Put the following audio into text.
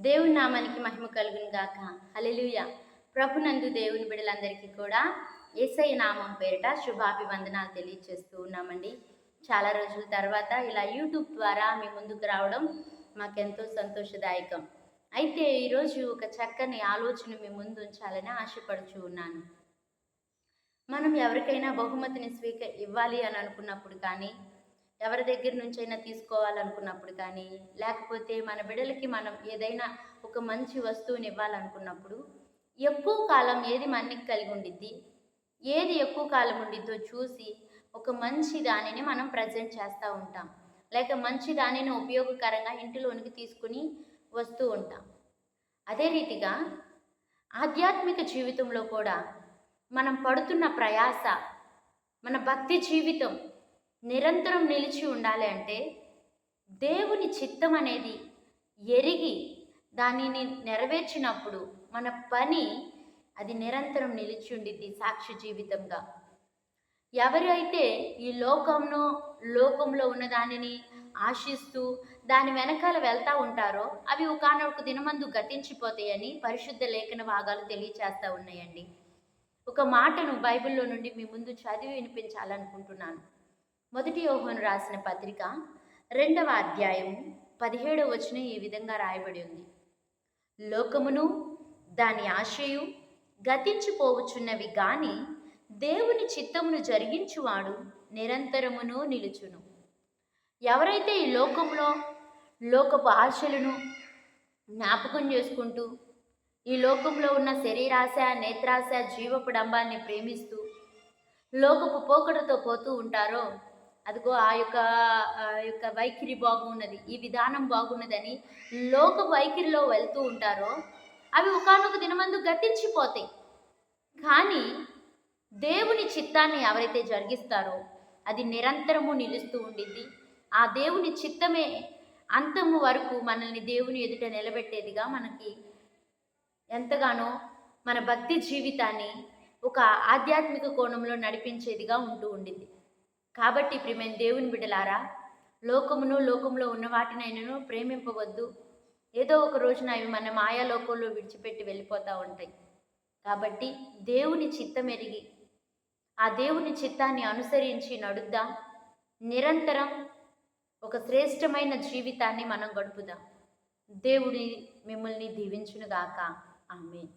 దేవుని నామానికి మహిమ కలుగును గాక. హల్లెలూయా. ప్రభునందు దేవుని బిడ్డలందరికీ కూడా యేసయ్య నామం పేరిట శుభాభివందనాలు తెలియజేస్తూ ఉన్నామండి. చాలా రోజుల తర్వాత ఇలా యూట్యూబ్ ద్వారా మీ ముందుకు రావడం మాకెంతో సంతోషదాయకం. అయితే ఈరోజు ఒక చక్కని ఆలోచన మీ ముందు ఉంచాలని ఆశపడుచూ ఉన్నాను. మనం ఎవరికైనా బహుమతిని ఇవ్వాలి అని అనుకున్నప్పుడు కానీ, ఎవరి దగ్గర నుంచైనా తీసుకోవాలనుకున్నప్పుడు కానీ, లేకపోతే మన బిడ్డలకి మనం ఏదైనా ఒక మంచి వస్తువుని ఇవ్వాలనుకున్నప్పుడు ఎక్కువ కాలం ఏది మనకి కలిగి ఉండిద్ది, ఏది ఎక్కువ కాలం ఉండిద్దో చూసి ఒక మంచి దానిని మనం ప్రజెంట్ చేస్తూ ఉంటాం. లేక మంచి దానిని ఉపయోగకరంగా ఇంటిలోనికి తీసుకుని వస్తూ ఉంటాం. అదే రీతిగా ఆధ్యాత్మిక జీవితంలో కూడా మనం పడుతున్న ప్రయాస, మన భక్తి జీవితం నిరంతరం నిలిచి ఉండాలి అంటే దేవుని చిత్తం అనేది ఎరిగి దానిని నెరవేర్చినప్పుడు మన పని అది నిరంతరం నిలిచి ఉండిద్ది సాక్షి జీవితంగా. ఎవరైతే ఈ లోకంలో ఉన్న దానిని ఆశిస్తూ దాని వెనకాల వెళ్తూ ఉంటారో అవి ఒకానొక దినమందు గతించిపోతాయని పరిశుద్ధ లేఖన భాగాలు తెలియచేస్తూ ఉన్నాయండి. ఒక మాటను బైబిల్లో నుండి మీ ముందు చదివి వినిపించాలనుకుంటున్నాను. 1 యోహాను రాసిన పత్రిక 2వ అధ్యాయము 17వ వచనం ఈ విధంగా రాయబడి ఉంది. లోకమును దాని ఆశయు గతించిపోవచ్చున్నవి గాని దేవుని చిత్తమును జరిగించువాడు నిరంతరమును నిలుచును. ఎవరైతే ఈ లోకపు ఆశలను జ్ఞాపకం చేసుకుంటూ ఈ లోకంలో ఉన్న శరీరాశ, నేత్రాశ, జీవపు డంబాన్ని ప్రేమిస్తూ లోకపు పోకడతో పోతూ ఉంటారో, అదిగో ఆ యొక్క వైఖరి బాగున్నది, ఈ విధానం బాగున్నదని లోకపు వైఖరిలో వెళ్తూ ఉంటారో అవి ఒకానొక దినమందు గతించిపోతాయి. కానీ దేవుని చిత్తాన్ని ఎవరైతే జరిగిస్తారో అది నిరంతరము నిలుస్తూ ఉండిద్ది. ఆ దేవుని చిత్తమే అంతము వరకు మనల్ని దేవుని ఎదుట నిలబెట్టేదిగా, మనకి ఎంతగానో మన భక్తి జీవితాన్ని ఒక ఆధ్యాత్మిక కోణంలో నడిపించేదిగా ఉంటూ ఉండింది. కాబట్టి ప్రియమైన దేవుని బిడ్డలారా, లోకంలో ఉన్న వాటినైనను ప్రేమింపవద్దు. ఏదో ఒక రోజున అవి మన మాయాలోకంలో విడిచిపెట్టి వెళ్ళిపోతూ ఉంటాయి. కాబట్టి దేవుని చిత్తం ఎరిగి ఆ దేవుని చిత్తాన్ని అనుసరించి నడుద్దాం. నిరంతరం ఒక శ్రేష్టమైన జీవితాన్ని మనం గడుపుదాం. దేవుడి మిమ్మల్ని దీవించునుగాక. ఆమేన్.